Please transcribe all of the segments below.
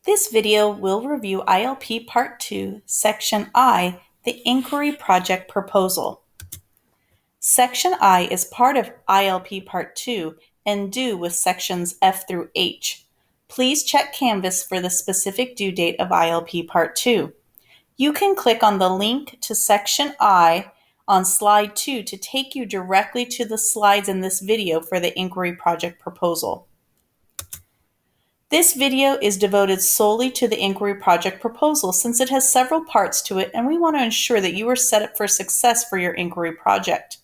This video will review ILP Part 2, Section I, the Inquiry Project Proposal. Section I is part of ILP Part 2 and due with sections F through H. Please check Canvas for the specific due date of ILP Part 2. You can click on the link to Section I on Slide 2 to take you directly to the slides in this video for the Inquiry Project Proposal. This video is devoted solely to the Inquiry Project Proposal since it has several parts to it and we want to ensure that you are set up for success for your Inquiry Project.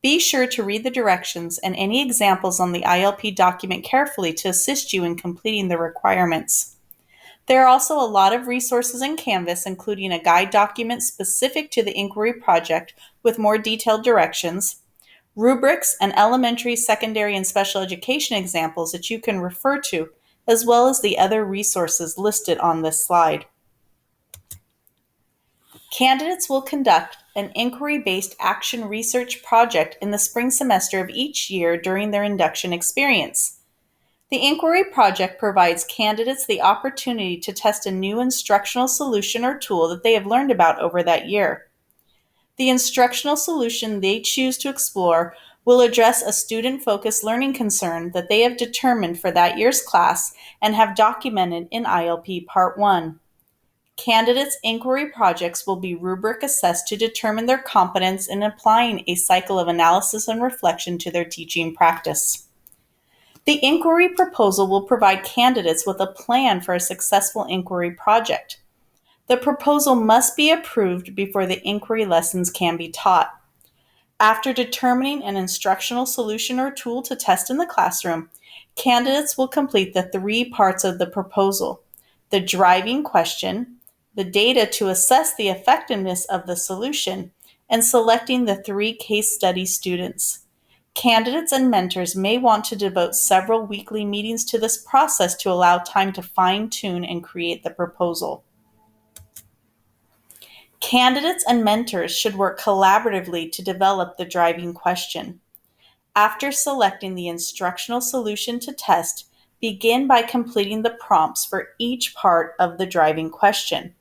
Be sure to read the directions and any examples on the ILP document carefully to assist you in completing the requirements. There are also a lot of resources in Canvas, including a guide document specific to the Inquiry Project with more detailed directions, rubrics, and elementary, secondary, and special education examples that you can refer to, as well as the other resources listed on this slide. Candidates will conduct an inquiry-based action research project in the spring semester of each year during their induction experience. The Inquiry Project provides candidates the opportunity to test a new instructional solution or tool that they have learned about over that year. The instructional solution they choose to explore will address a student-focused learning concern that they have determined for that year's class and have documented in ILP Part 1. Candidates' inquiry projects will be rubric assessed to determine their competence in applying a cycle of analysis and reflection to their teaching practice. The inquiry proposal will provide candidates with a plan for a successful inquiry project. The proposal must be approved before the inquiry lessons can be taught. After determining an instructional solution or tool to test in the classroom, candidates will complete the three parts of the proposal: the driving question, the data to assess the effectiveness of the solution, and selecting the three case study students. Candidates and mentors may want to devote several weekly meetings to this process to allow time to fine-tune and create the proposal. Candidates and mentors should work collaboratively to develop the driving question. After selecting the instructional solution to test, begin by completing the prompts for each part of the driving question.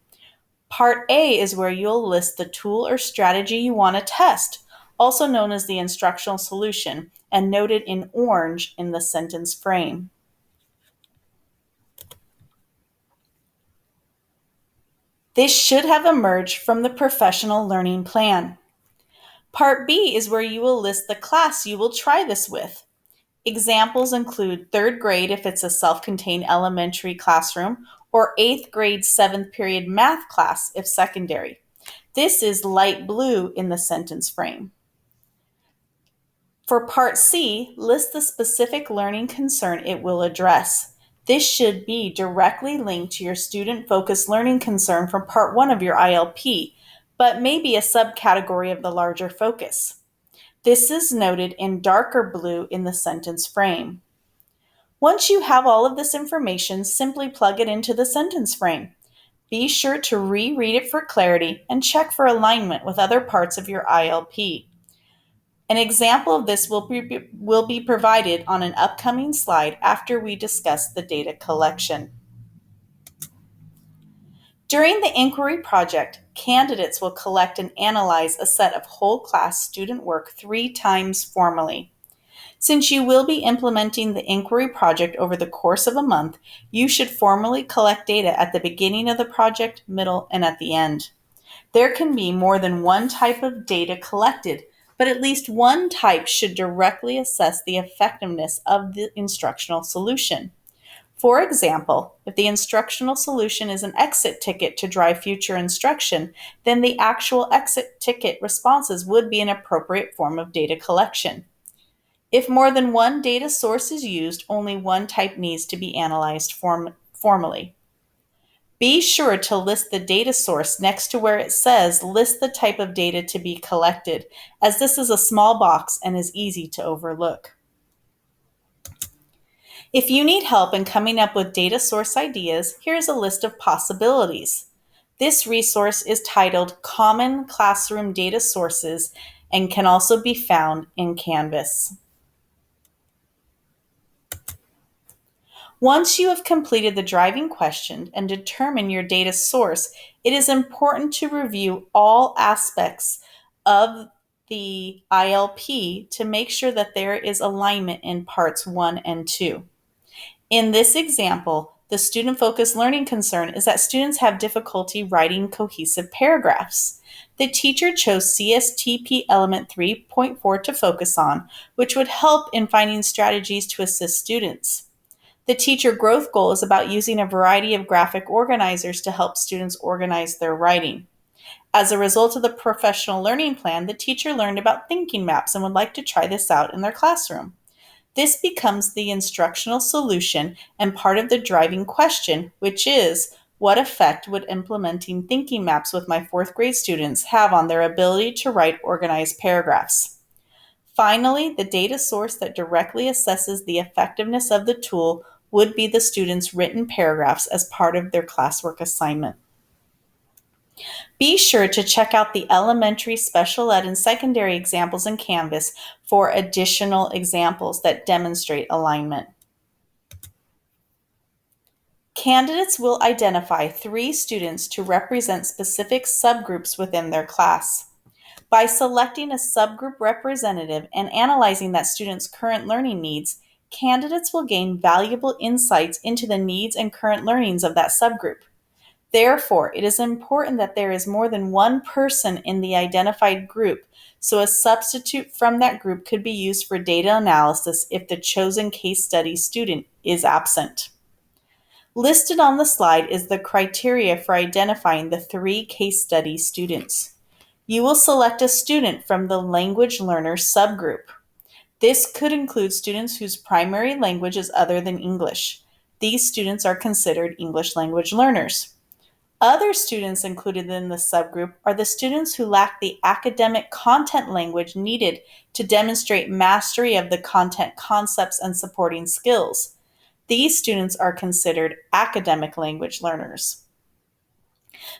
Part A is where you'll list the tool or strategy you want to test, also known as the instructional solution, and noted in orange in the sentence frame. This should have emerged from the professional learning plan. Part B is where you will list the class you will try this with. Examples include 3rd grade if it's a self-contained elementary classroom, or 8th grade 7th period math class if secondary. This is light blue in the sentence frame. For Part C, list the specific learning concern it will address. This should be directly linked to your student-focused learning concern from Part 1 of your ILP, but may be a subcategory of the larger focus. This is noted in darker blue in the sentence frame. Once you have all of this information, simply plug it into the sentence frame. Be sure to reread it for clarity and check for alignment with other parts of your ILP. An example of this will be provided on an upcoming slide after we discuss the data collection. During the inquiry project, candidates will collect and analyze a set of whole class student work 3 times formally. Since you will be implementing the inquiry project over the course of a month, you should formally collect data at the beginning of the project, middle, and at the end. There can be more than one type of data collected, but at least one type should directly assess the effectiveness of the instructional solution. For example, if the instructional solution is an exit ticket to drive future instruction, then the actual exit ticket responses would be an appropriate form of data collection. If more than one data source is used, only one type needs to be analyzed formally. Be sure to list the data source next to where it says list the type of data to be collected, as this is a small box and is easy to overlook. If you need help in coming up with data source ideas, here's a list of possibilities. This resource is titled Common Classroom Data Sources and can also be found in Canvas. Once you have completed the driving question and determined your data source, it is important to review all aspects of the ILP to make sure that there is alignment in parts 1 and 2. In this example, the student-focused learning concern is that students have difficulty writing cohesive paragraphs. The teacher chose CSTP element 3.4 to focus on, which would help in finding strategies to assist students. The teacher growth goal is about using a variety of graphic organizers to help students organize their writing. As a result of the professional learning plan, the teacher learned about thinking maps and would like to try this out in their classroom. This becomes the instructional solution and part of the driving question, which is, what effect would implementing thinking maps with my fourth grade students have on their ability to write organized paragraphs? Finally, the data source that directly assesses the effectiveness of the tool would be the students' written paragraphs as part of their classwork assignment. Be sure to check out the elementary, special ed, and secondary examples in Canvas for additional examples that demonstrate alignment. Candidates will identify 3 students to represent specific subgroups within their class. By selecting a subgroup representative and analyzing that student's current learning needs, candidates will gain valuable insights into the needs and current learnings of that subgroup. Therefore, it is important that there is more than one person in the identified group, so a substitute from that group could be used for data analysis if the chosen case study student is absent. Listed on the slide is the criteria for identifying the 3 case study students. You will select a student from the language learner subgroup. This could include students whose primary language is other than English. These students are considered English language learners. Other students included in the subgroup are the students who lack the academic content language needed to demonstrate mastery of the content concepts and supporting skills. These students are considered academic language learners.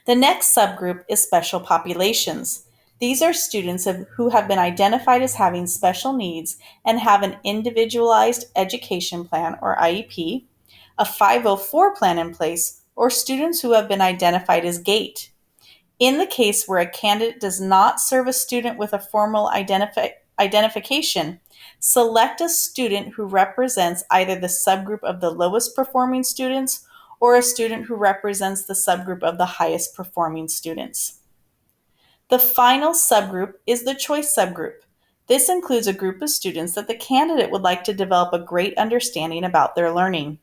The next subgroup is special populations. These are students who have been identified as having special needs and have an individualized education plan or IEP, a 504 plan in place, or students who have been identified as GATE. In the case where a candidate does not serve a student with a formal identification, select a student who represents either the subgroup of the lowest performing students or a student who represents the subgroup of the highest performing students. The final subgroup is the choice subgroup. This includes a group of students that the candidate would like to develop a great understanding about their learning.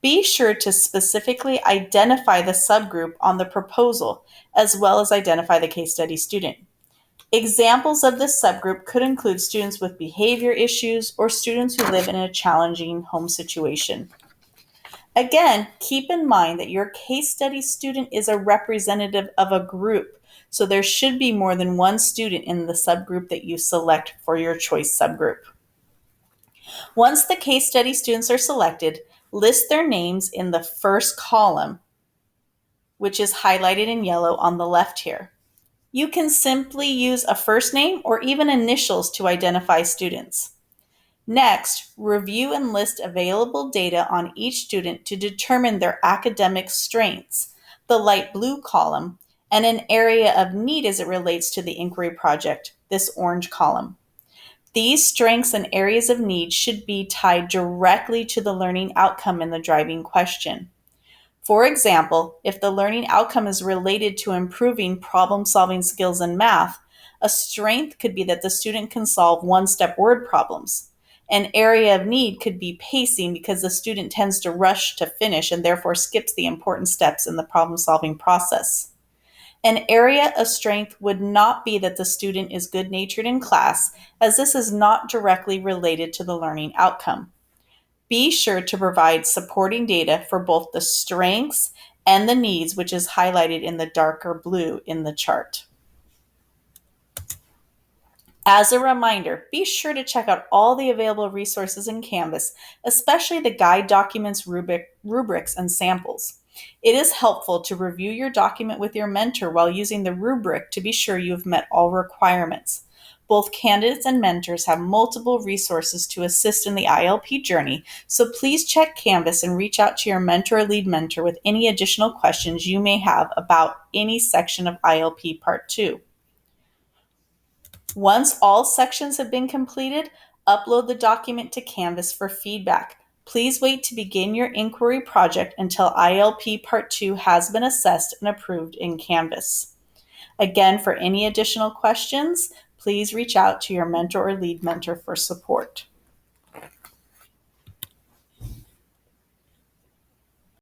Be sure to specifically identify the subgroup on the proposal, as well as identify the case study student. Examples of this subgroup could include students with behavior issues or students who live in a challenging home situation. Again, keep in mind that your case study student is a representative of a group, so there should be more than one student in the subgroup that you select for your choice subgroup. Once the case study students are selected, list their names in the first column, which is highlighted in yellow on the left here. You can simply use a first name or even initials to identify students. Next, review and list available data on each student to determine their academic strengths, the light blue column, and an area of need as it relates to the inquiry project, this orange column. These strengths and areas of need should be tied directly to the learning outcome in the driving question. For example, if the learning outcome is related to improving problem-solving skills in math, a strength could be that the student can solve one-step word problems. An area of need could be pacing because the student tends to rush to finish and therefore skips the important steps in the problem-solving process. An area of strength would not be that the student is good-natured in class, as this is not directly related to the learning outcome. Be sure to provide supporting data for both the strengths and the needs, which is highlighted in the darker blue in the chart. As a reminder, be sure to check out all the available resources in Canvas, especially the guide documents, rubrics, and samples. It is helpful to review your document with your mentor while using the rubric to be sure you have met all requirements. Both candidates and mentors have multiple resources to assist in the ILP journey, so please check Canvas and reach out to your mentor or lead mentor with any additional questions you may have about any section of ILP Part 2. Once all sections have been completed, upload the document to Canvas for feedback. Please wait to begin your inquiry project until ILP Part 2 has been assessed and approved in Canvas. Again, for any additional questions, please reach out to your mentor or lead mentor for support.